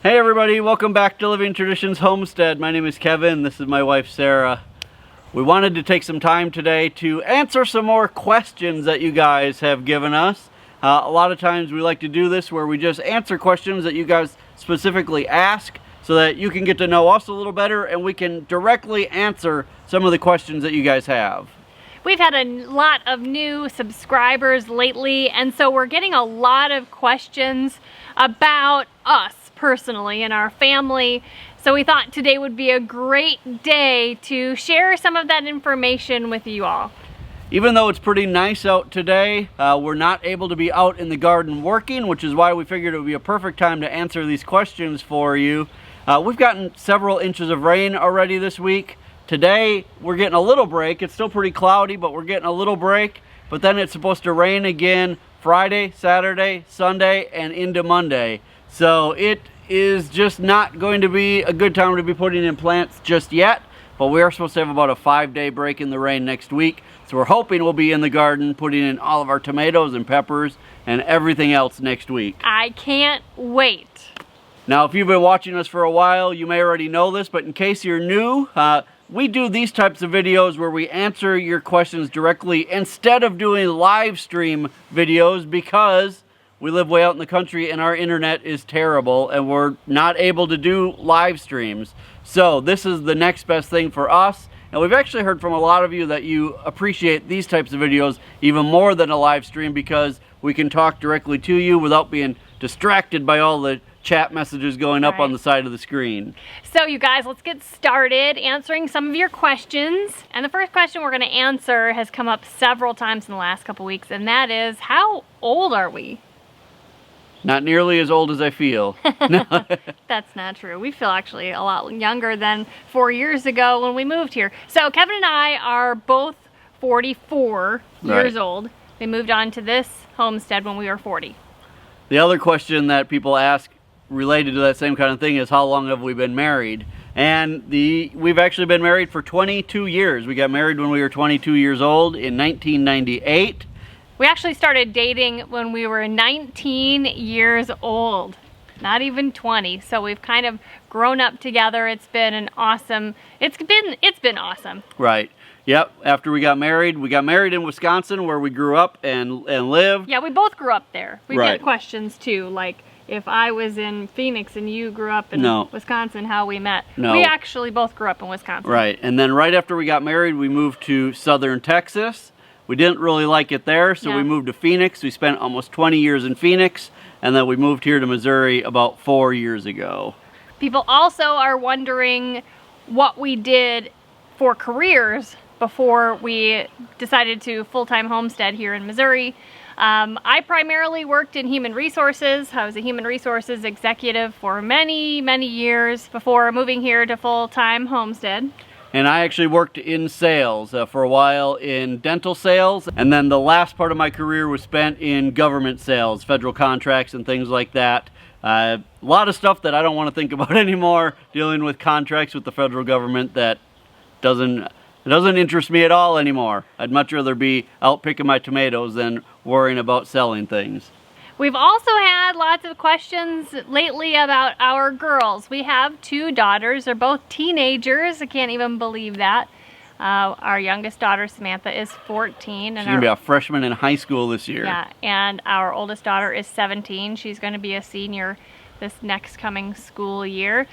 Hey everybody, welcome back to Living Traditions Homestead. My name is Kevin, this is my wife Sarah. We wanted to take some time today to answer some more questions that you guys have given us. A lot of times we like to do this where we just answer questions that you guys specifically ask so that you can get to know us a little better and we can directly answer some of the questions that you guys have. We've had a lot of new subscribers lately, and so we're getting a lot of questions about us personally and our family. So we thought today would be a great day to share some of that information with you all. Even though it's pretty nice out today, we're not able to be out in the garden working, which is why we figured it would be a perfect time to answer these questions for you. We've gotten several inches of rain already this week. Today, we're getting a little break. It's still pretty cloudy, but we're getting a little break. But then it's supposed to rain again Friday, Saturday, Sunday, and into Monday. So it is just not going to be a good time to be putting in plants just yet. But we are supposed to have about a 5-day break in the rain next week. So we're hoping we'll be in the garden putting in all of our tomatoes and peppers and everything else next week. I can't wait. Now, if you've been watching us for a while, you may already know this, but in case you're new, we do these types of videos where we answer your questions directly instead of doing live stream videos because we live way out in the country and our internet is terrible and we're not able to do live streams. So this is the next best thing for us. And we've actually heard from a lot of you that you appreciate these types of videos even more than a live stream because we can talk directly to you without being distracted by all the chat messages going up on the side of the screen. So you guys, let's get started answering some of your questions. And the first question we're going to answer has come up several times in the last couple weeks, and that is, how old are we? Not nearly as old as I feel. That's not true. We feel actually a lot younger than 4 years ago when we moved here. So Kevin and I are both 44 years old. We moved on to this homestead when we were 40. The other question that people ask related to that same kind of thing is, how long have we been married? And we've actually been married for 22 years. We got married when we were 22 years old in 1998. We actually started dating when we were 19 years old, not even 20. So we've kind of grown up together. It's been an awesome, it's been awesome. Right. Yep. After we got married in Wisconsin where we grew up and lived. Yeah, we both grew up there. We get questions too, like if I was in Phoenix and you grew up in Wisconsin, how we met. No. We actually both grew up in Wisconsin. Right. And then right after we got married, we moved to southern Texas. We didn't really like it there, so we moved to Phoenix. We spent almost 20 years in Phoenix, and then we moved here to Missouri about 4 years ago. People also are wondering what we did for careers before we decided to full-time homestead here in Missouri. I primarily worked in human resources. I was a human resources executive for many, many years before moving here to full-time homestead. And I actually worked in sales for a while in dental sales. And then the last part of my career was spent in government sales, federal contracts and things like that. A lot of stuff that I don't want to think about anymore, dealing with contracts with the federal government that doesn't interest me at all anymore. I'd much rather be out picking my tomatoes than worrying about selling things. We've also had lots of questions lately about our girls. We have 2 daughters. They're both teenagers. I can't even believe that. Our youngest daughter, Samantha, is 14. She's going to be a freshman in high school this year. Yeah, and our oldest daughter is 17. She's going to be a senior this next coming school year.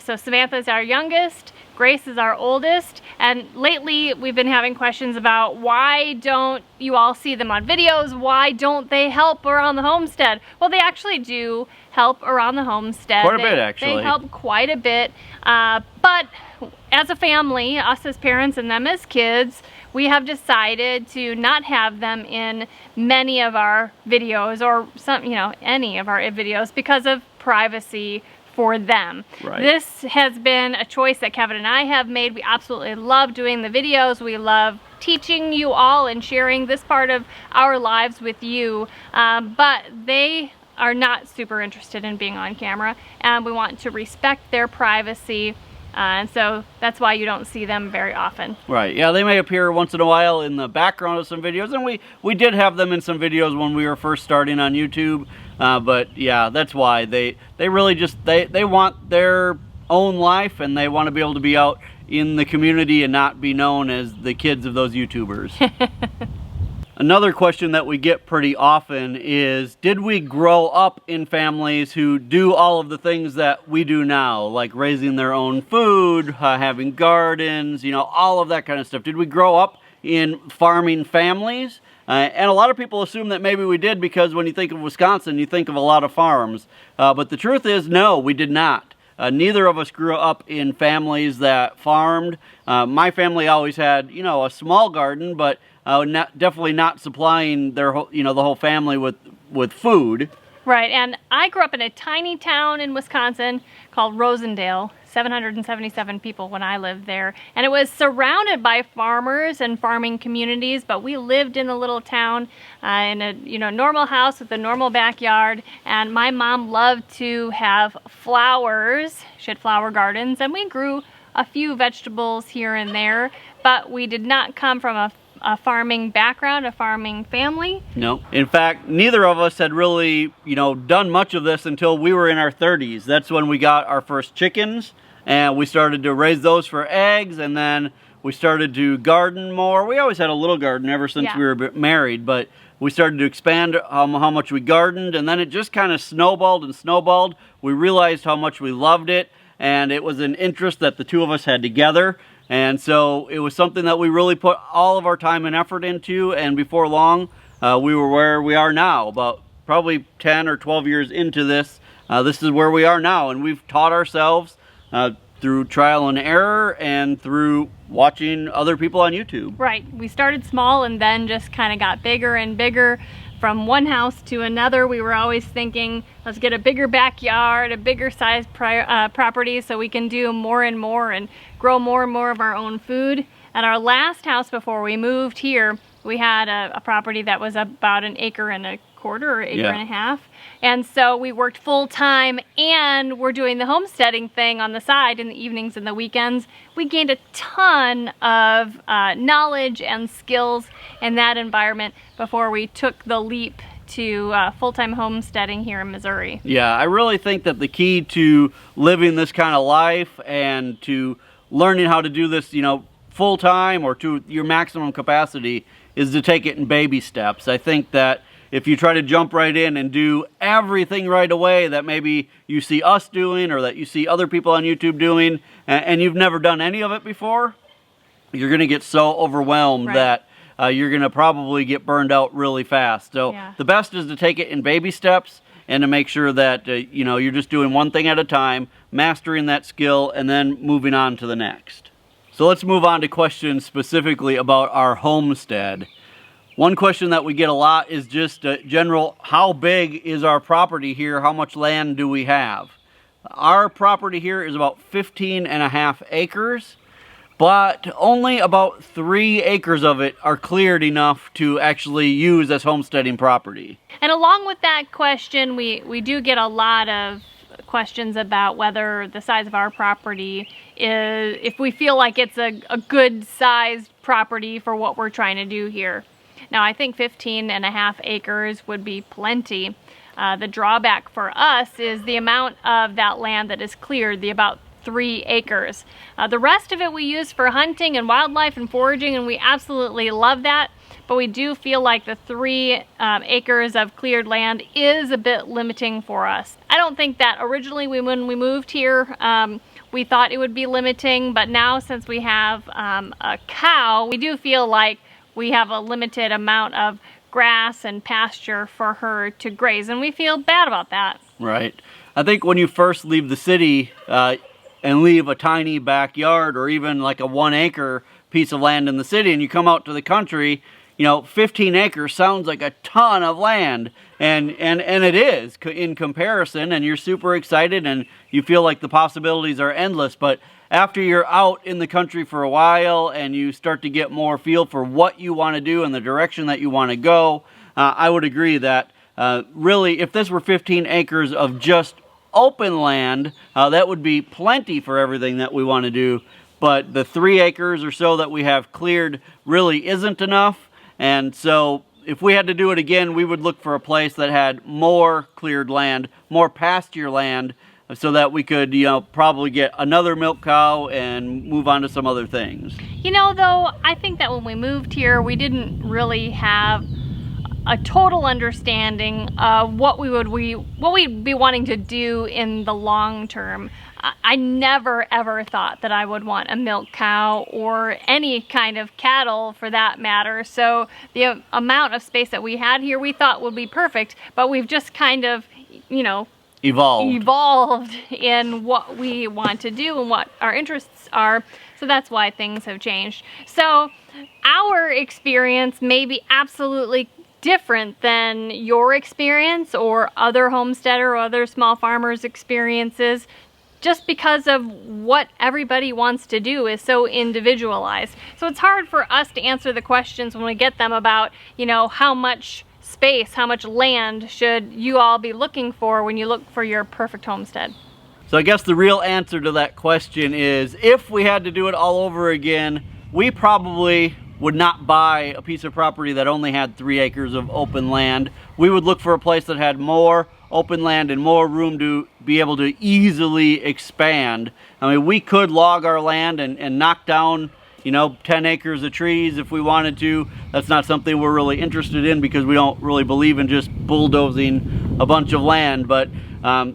So Samantha is our youngest, Grace is our oldest, and lately we've been having questions about why don't you all see them on videos? Why don't they help around the homestead? Well, they actually do help around the homestead. Quite a bit, actually. They help quite a bit, but as a family, us as parents and them as kids, we have decided to not have them in many of our videos or any of our videos because of privacy for them. Right. This has been a choice that Kevin and I have made. We absolutely love doing the videos. We love teaching you all and sharing this part of our lives with you, but they are not super interested in being on camera, and we want to respect their privacy. And so that's why you don't see them very often. Right, yeah, they may appear once in a while in the background of some videos, and we did have them in some videos when we were first starting on YouTube, But yeah, that's why they really just they want their own life, and they want to be able to be out in the community and not be known as the kids of those YouTubers. Another question that we get pretty often is, did we grow up in families who do all of the things that we do now, like raising their own food, having gardens, you know, all of that kind of stuff? Did we grow up in farming families? And a lot of people assume that maybe we did, because when you think of Wisconsin, you think of a lot of farms. But the truth is, no, we did not. Neither of us grew up in families that farmed. My family always had, you know, a small garden, but definitely not supplying their whole, the whole family with food. Right, and I grew up in a tiny town in Wisconsin called Rosendale, 777 people when I lived there, and it was surrounded by farmers and farming communities, but we lived in a little town in a normal house with a normal backyard, and my mom loved to have flowers. She had flower gardens, and we grew a few vegetables here and there, but we did not come from a farming background, a farming family. No. In fact, neither of us had really, done much of this until we were in our 30s. That's when we got our first chickens, and we started to raise those for eggs, and then we started to garden more. We always had a little garden ever since we were married, but we started to expand how much we gardened, and then it just kind of snowballed and snowballed. We realized how much we loved it, and it was an interest that the two of us had together. And so it was something that we really put all of our time and effort into, and before long, we were where we are now. About probably 10 or 12 years into this, this is where we are now, and we've taught ourselves through trial and error and through watching other people on YouTube. Right. We started small and then just kind of got bigger and bigger. From one house to another, we were always thinking, let's get a bigger backyard, a bigger size property so we can do more and more and grow more and more of our own food. At our last house before we moved here, we had a property that was about 1.25 acres or acre and a half. And so we worked full time, and we're doing the homesteading thing on the side in the evenings and the weekends. We gained a ton of knowledge and skills in that environment before we took the leap to full-time homesteading here in Missouri. Yeah, I really think that the key to living this kind of life and to learning how to do this, full-time or to your maximum capacity is to take it in baby steps. I think that if you try to jump right in and do everything right away that maybe you see us doing or that you see other people on YouTube doing, and you've never done any of it before, you're going to get so overwhelmed that you're going to probably get burned out really fast. So the best is to take it in baby steps and to make sure that you're just doing one thing at a time, mastering that skill, and then moving on to the next. So let's move on to questions specifically about our homestead. One question that we get a lot is just general, how big is our property here? How much land do we have? Our property here is about 15.5 acres, but only about 3 acres of it are cleared enough to actually use as homesteading property. And along with that question, we do get a lot of questions about whether the size of our property is, if we feel like it's a good sized property for what we're trying to do here. Now, I think 15.5 acres would be plenty. The drawback for us is the amount of that land that is cleared, the about 3 acres. The rest of it we use for hunting and wildlife and foraging, and we absolutely love that. But we do feel like the 3 acres of cleared land is a bit limiting for us. I don't think that originally when we moved here, we thought it would be limiting, but now since we have a cow, we do feel like we have a limited amount of grass and pasture for her to graze, and we feel bad about that. Right. I think when you first leave the city and leave a tiny backyard or even like a 1 acre piece of land in the city and you come out to the country, 15 acres sounds like a ton of land, and it is in comparison, and you're super excited and you feel like the possibilities are endless. But after you're out in the country for a while and you start to get more feel for what you want to do and the direction that you want to go, I would agree that really, if this were 15 acres of just open land, that would be plenty for everything that we want to do. But the 3 acres or so that we have cleared really isn't enough. And so if we had to do it again, we would look for a place that had more cleared land, more pasture land, so that we could, probably get another milk cow and move on to some other things. Though, I think that when we moved here, we didn't really have a total understanding of what we'd be wanting to do in the long term. I never ever thought that I would want a milk cow or any kind of cattle for that matter. So the amount of space that we had here we thought would be perfect, but we've just kind of, evolved in what we want to do and what our interests are. So that's why things have changed. So our experience may be absolutely different than your experience or other homesteader or other small farmers' experiences, just because of what everybody wants to do is so individualized. So it's hard for us to answer the questions when we get them about, how much space, how much land should you all be looking for when you look for your perfect homestead. So I guess the real answer to that question is, if we had to do it all over again, we probably would not buy a piece of property that only had 3 acres of open land. We would look for a place that had more open land and more room to be able to easily expand. I mean, we could log our land and knock down 10 acres of trees if we wanted to. That's not something we're really interested in because we don't really believe in just bulldozing a bunch of land. But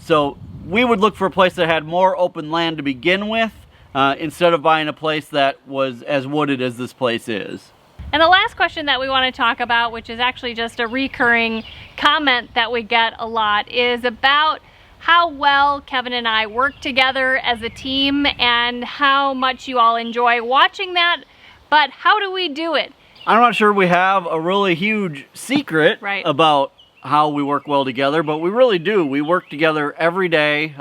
so we would look for a place that had more open land to begin with, instead of buying a place that was as wooded as this place is. And the last question that we want to talk about, which is actually just a recurring comment that we get a lot, is about how well Kevin and I work together as a team and how much you all enjoy watching that, but how do we do it? I'm not sure we have a really huge secret about how we work well together, but we really do. We work together every day.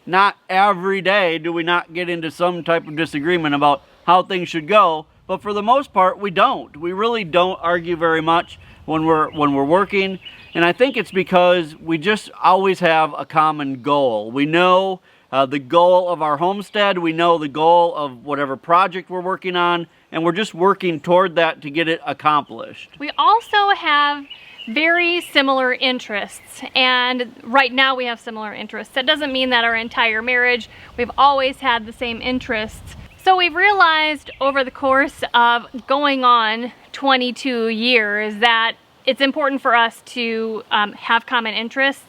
Not every day do we not get into some type of disagreement about how things should go, but for the most part, we don't. We really don't argue very much when we're working, and I think it's because we just always have a common goal. We know the goal of our homestead, we know the goal of whatever project we're working on, and we're just working toward that to get it accomplished. We also have very similar interests, and right now we have similar interests. That doesn't mean that our entire marriage we've always had the same interests. So we've realized over the course of going on 22 years that it's important for us to have common interests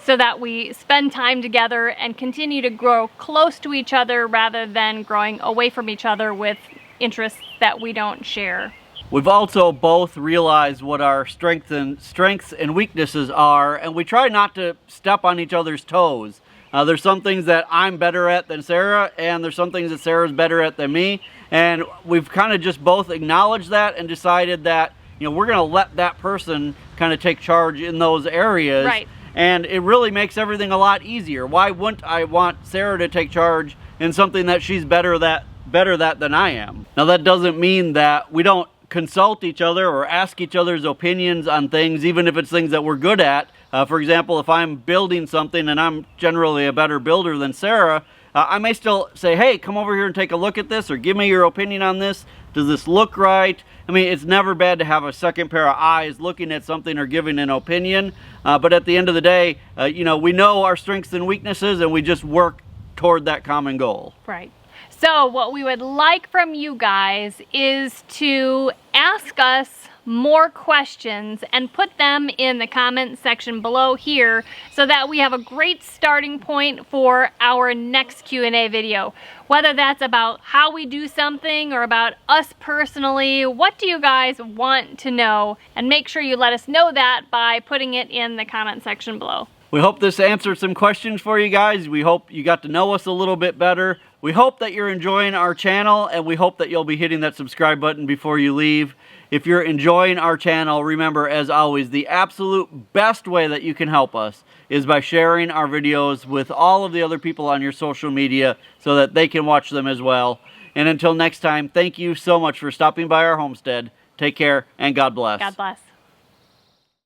so that we spend time together and continue to grow close to each other rather than growing away from each other with interests that we don't share. We've also both realized what our strengths and weaknesses are, and we try not to step on each other's toes. There's some things that I'm better at than Sarah, and there's some things that Sarah's better at than me, and we've kind of just both acknowledged that and decided that we're going to let that person kind of take charge in those areas. Right. And it really makes everything a lot easier. Why wouldn't I want Sarah to take charge in something that she's better at than I am? Now that doesn't mean that we don't consult each other or ask each other's opinions on things, even if it's things that we're good at. For example, if I'm building something and I'm generally a better builder than Sarah, I may still say, hey, come over here and take a look at this, or give me your opinion on this. Does this look right? I mean, it's never bad to have a second pair of eyes looking at something or giving an opinion. But at the end of the day, we know our strengths and weaknesses, and we just work toward that common goal. Right. So what we would like from you guys is to ask us more questions and put them in the comment section below here so that we have a great starting point for our next Q&A video. Whether that's about how we do something or about us personally, what do you guys want to know? And make sure you let us know that by putting it in the comment section below. We hope this answered some questions for you guys. We hope you got to know us a little bit better. We hope that you're enjoying our channel, and we hope that you'll be hitting that subscribe button before you leave. If you're enjoying our channel, remember, as always, the absolute best way that you can help us is by sharing our videos with all of the other people on your social media so that they can watch them as well. And until next time, thank you so much for stopping by our homestead. Take care, and God bless. God bless.